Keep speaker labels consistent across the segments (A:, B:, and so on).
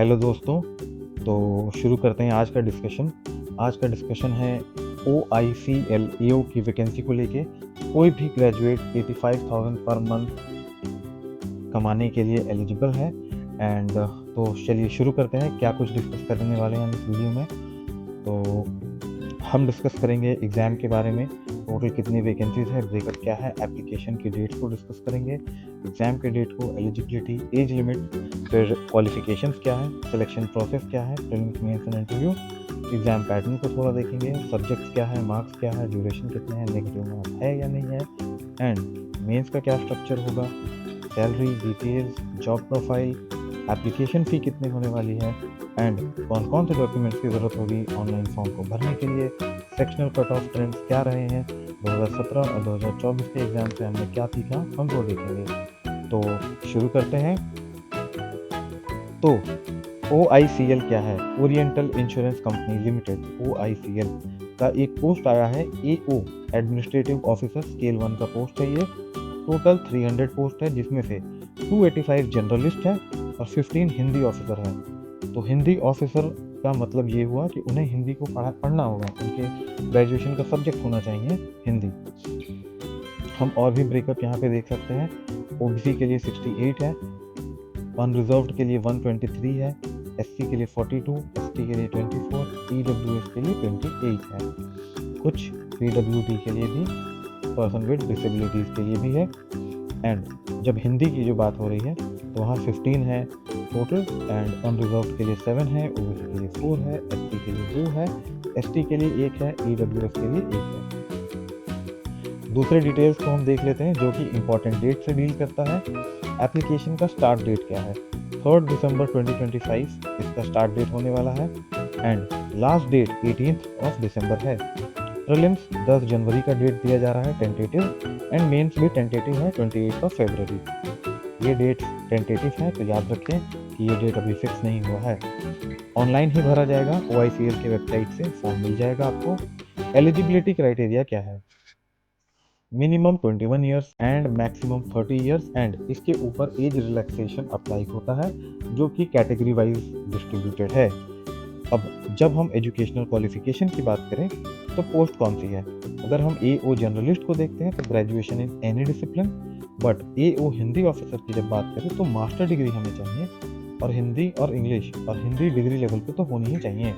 A: Hello दोस्तों। तो शुरू करते हैं आज का डिस्कशन। आज का डिस्कशन है OICL AO की वैकेंसी को लेके। कोई भी ग्रेजुएट 85,000 पर मंथ कमाने के लिए एलिजिबल है। एंड तो चलिए शुरू करते हैं। क्या कुछ डिस्कस करने वाले हैं हम इस वीडियो में। तो हम डिस्कस करेंगे एग्ज़ाम के बारे में, टोटल कितनी वैकेंसीज है, ब्रेकअप क्या है, एप्लीकेशन की डेट को डिस्कस करेंगे, एग्ज़ाम के डेट को, एलिजिबिलिटी, एज लिमिट, फिर क्वालिफिकेशंस क्या है, सिलेक्शन प्रोसेस क्या है, prelims mains and interview, exam pattern को थोड़ा देखेंगे, सब्जेक्ट्स क्या है, मार्क्स क्या है, ड्यूरेशन कितने हैं, नेगेटिव मार्क्स है या नहीं है, एंड मेंस का क्या स्ट्रक्चर होगा, salary details, job profile, application fee कितनी होने वाली है, एंड कौन कौन से डॉक्यूमेंट्स की ज़रूरत होगी ऑनलाइन फॉर्म को भरने के लिए, सेक्शनल कट ऑफ ट्रेंड्स क्या रहे हैं 2017 और 2024 के एग्ज़ाम से हमने क्या सीखा, हम वो देखेंगे। तो शुरू करते हैं। तो OICL क्या है? Oriental insurance company limited, OICL का एक पोस्ट आया है AO एडमिनिस्ट्रेटिव ऑफिसर स्केल 1 का पोस्ट है ये। टोटल 300 पोस्ट है, जिसमें से 285 जनरलिस्ट है और 15 हिंदी ऑफिसर है। तो हिंदी ऑफिसर का मतलब ये हुआ कि उन्हें हिंदी को पढ़ना होगा, उनके ग्रेजुएशन का सब्जेक्ट होना चाहिए हिंदी। हम और भी ब्रेकअप यहाँ पे देख सकते हैं। OBC के लिए 68 है, अनरिजर्व्ड के लिए 123 है, SC के लिए 42, ST के लिए 24, EWS के लिए 28 है। कुछ PWD के लिए भी, पर्सन विद डिसेबिलिटीज़ के लिए भी है। एंड जब हिंदी की जो बात हो रही है तो वहाँ 15 है टोटल, एंड अनरिजर्व्ड के लिए 7 है, OBC के लिए 4 है, SC के लिए 2 है, ST के लिए 1 है, EWS के लिए 1 है। दूसरे डिटेल्स को हम देख लेते हैं जो कि इंपॉर्टेंट डेट से डील करता है। एप्लीकेशन का स्टार्ट डेट क्या है? 3 दिसंबर 2025 इसका स्टार्ट डेट होने वाला है, एंड लास्ट डेट 18 दिसंबर है। प्रीलिम्स 10 जनवरी का डेट दिया जा रहा है टेंटेटिव, एंड मेंस भी टेंटेटिव है 28 फरवरी। ये डेट टेंटेटिव है, तो याद रखें कि ये डेट अभी फिक्स नहीं हुआ है। ऑनलाइन ही भरा जाएगा, OICL की वेबसाइट से फॉर्म मिल जाएगा आपको। एलिजिबिलिटी क्राइटेरिया क्या है? Minimum 21 years and maximum 30 years, and इसके ऊपर एज रिलैक्सेशन अप्लाई होता है जो कि कैटेगरी वाइज डिस्ट्रीब्यूटेड है। अब जब हम एजुकेशनल क्वालिफिकेशन की बात करें तो पोस्ट कौन सी है? अगर हम AO जर्नलिस्ट को देखते हैं तो graduation in any discipline, but AO Hindi officer की जब बात करें तो मास्टर डिग्री हमें चाहिए, और हिंदी और इंग्लिश और हिंदी डिग्री लेवल पे तो होनी ही चाहिए।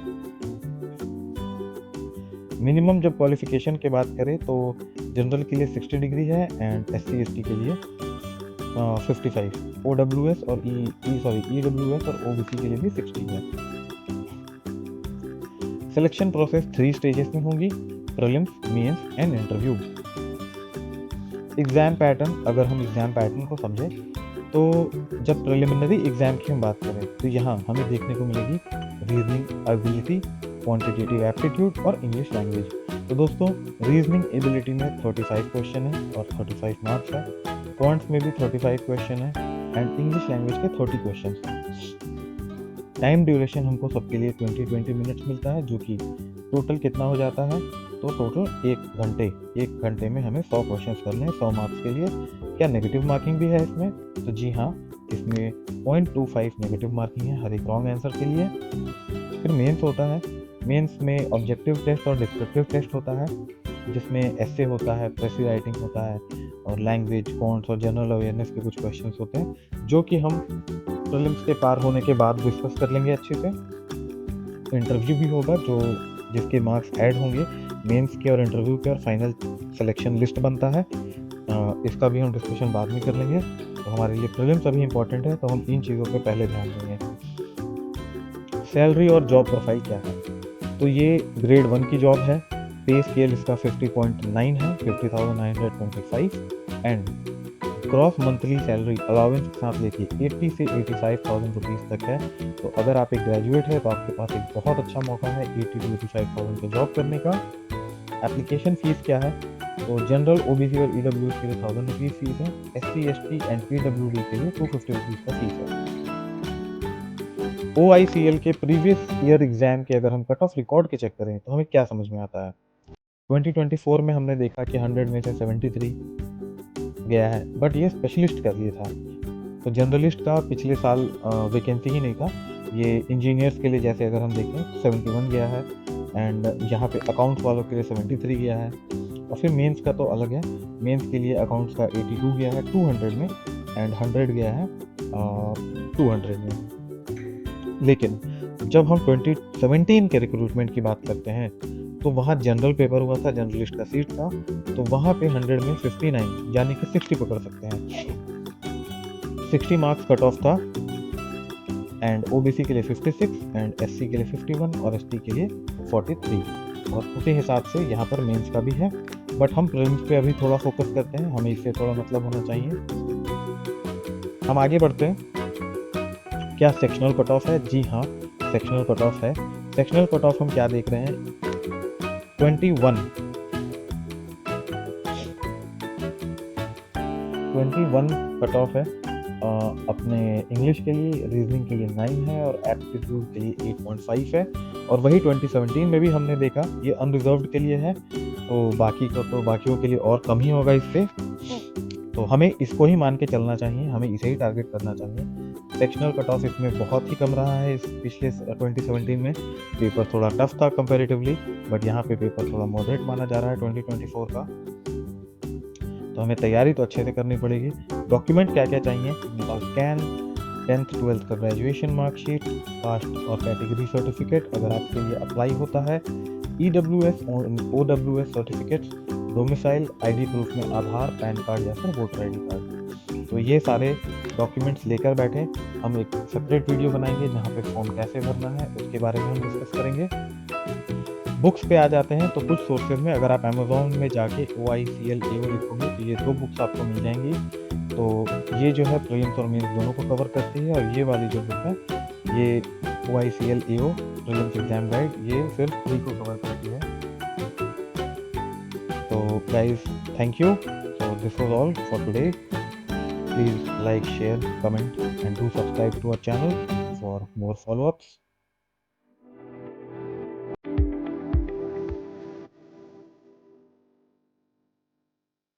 A: मिनिमम जब क्वालिफिकेशन की बात करें तो जनरल के लिए 60 डिग्री है, एंड SC ST के लिए 55, OWS और EWS और OBC के लिए भी 60 है। सिलेक्शन प्रोसेस 3 स्टेजेस में होगी, prelims, mains and interview. Exam pattern, अगर हम एग्ज़ाम पैटर्न को समझें तो जब प्रिलिमिनरी एग्ज़ाम की हम बात करें तो यहाँ हमें देखने को मिलेगी रीजनिंग एबिलिटी, क्वांटिटेटिव एप्टीट्यूड और इंग्लिश लैंग्वेज। तो दोस्तों रीजनिंग एबिलिटी में 35 क्वेश्चन है और 35 मार्क्स है, क्वांट्स में भी 35 क्वेश्चन है, एंड इंग्लिश लैंग्वेज के 30 क्वेश्चन हैं। टाइम ड्यूरेशन हमको सबके लिए 20 मिनट्स मिलता है, जो कि टोटल कितना हो जाता है? तो टोटल 1 घंटे में हमें 100 क्वेश्चन करने हैं 100 मार्क्स के लिए। क्या नेगेटिव मार्किंग भी है इसमें? तो जी हाँ, इसमें 0.25 नेगेटिव मार्किंग है हर एक रॉन्ग आंसर के लिए। फिर मेंस होता है, मेंस में ऑब्जेक्टिव टेस्ट और डिस्क्रिप्टिव टेस्ट होता है, जिसमें एसे होता है, प्रेसी राइटिंग होता है, और लैंग्वेज, कॉन्ट्स और जनरल अवेयरनेस के कुछ क्वेश्चंस होते हैं जो कि हम प्रीलिम्स के पार होने के बाद डिस्कस कर लेंगे अच्छे से। इंटरव्यू भी होगा जिसके मार्क्स ऐड होंगे मेंस के और इंटरव्यू के, और फाइनल सिलेक्शन लिस्ट बनता है। इसका भी हम डिस्कशन बाद में कर लेंगे। तो हमारे लिए प्रीलिम्स अभी इंपॉर्टेंट है, तो हम इन चीज़ों पे पहले ध्यान देंगे। सैलरी और जॉब प्रोफाइल क्या है? तो ये ग्रेड 1 की जॉब है, पे स्केल इसका 50.9 है, 50,925, and gross monthly salary allowance के साथ लेके 80 से 85,000 रुपीज़ तक है। तो अगर आप एक ग्रेजुएट है तो आपके पास एक बहुत अच्छा मौका है 80 to 85,000 का जॉब करने का। एप्लीकेशन फ़ीस क्या है? तो जनरल, OBC और EWS के लिए 1000 रुपीज़ फीस है, SC ST एंड PWD के लिए 250 रुपीज़ का फीस है। OICL के प्रीवियस ईयर एग्जाम के अगर हम कट ऑफ रिकॉर्ड के चेक करें तो हमें क्या समझ में आता है? 2024 में हमने देखा कि 100 में से 73 गया है, बट ये स्पेशलिस्ट का लिए था। तो जनरलिस्ट का पिछले साल वैकेंसी ही नहीं था, ये इंजीनियर्स के लिए जैसे अगर हम देखें 71 गया है, एंड यहाँ पे अकाउंट्स वालों के लिए 73 गया है। और फिर मेंस का तो अलग है, मेंस के लिए अकाउंट्स का 82 गया है 200 में, एंड 100 गया है 200 में। लेकिन जब हम 2017 के रिक्रूटमेंट की बात करते हैं तो वहाँ जनरल पेपर हुआ था, जर्नलिस्ट का सीट था, तो वहाँ पे 100 में 59 यानी कि 60 पकड़ सकते हैं, 60 मार्क्स कट ऑफ था। एंड ओबीसी के लिए 56 एंड एससी के लिए 51 और एसटी के लिए 43। और उसी हिसाब से यहाँ पर मेंस का भी है, बट हम प्रीलिम्स पे अभी थोड़ा फोकस करते हैं, हमें इससे थोड़ा मतलब होना चाहिए। हम आगे बढ़ते हैं। क्या सेक्शनल कट ऑफ है? जी हाँ, सेक्शनल कट ऑफ है। सेक्शनल कट ऑफ हम क्या देख रहे हैं? 21 कट ऑफ है। अपने इंग्लिश के लिए, रीजनिंग के लिए 9 है और एप्टीट्यूड के लिए 8.5 है। और वही 2017 में भी हमने देखा ये अनरिजर्व्ड के लिए है, तो बाकियों के लिए और कम ही होगा इससे। तो हमें इसको ही मान के चलना चाहिए, हमें इसे ही टारगेट करना चाहिए। सेक्शनल कट ऑफ इसमें बहुत ही कम रहा है। इस पिछले 2017 में पेपर थोड़ा टफ था कंपैरेटिवली, बट यहाँ पे पेपर थोड़ा मॉडरेट माना जा रहा है 2024 का। तो हमें तैयारी तो अच्छे से करनी पड़ेगी। डॉक्यूमेंट क्या क्या चाहिए? स्कैन, 10th 12th का ग्रेजुएशन मार्कशीट, कास्ट और कैटेगरी सर्टिफिकेट अगर आपके लिए अप्लाई होता है, EWS और OWS certificates, domicile, ID proof में आधार, पैन कार्ड या फिर वोटर आईडी कार्ड। तो ये सारे डॉक्यूमेंट्स लेकर बैठे, हम एक सेपरेट वीडियो बनाएंगे जहाँ पे फॉर्म कैसे भरना है उसके बारे में हम डिस्कस करेंगे। बुक्स पे आ जाते हैं तो कुछ सोर्सेज में अगर आप अमेज़ॉन में जाके OICL AO लिखोगे तो ये 2 बुक्स आपको मिल जाएंगी। तो ये जो है प्रीलिम्स और मेंस दोनों को कवर करती है, और ये वाली जो बुक है ये OICL AO prelims exam guide, ये सिर्फ फ्री को कवर करती है। तो guys, thank you. So this was all for today. Please like, share, comment and do subscribe to our channel for more follow-ups.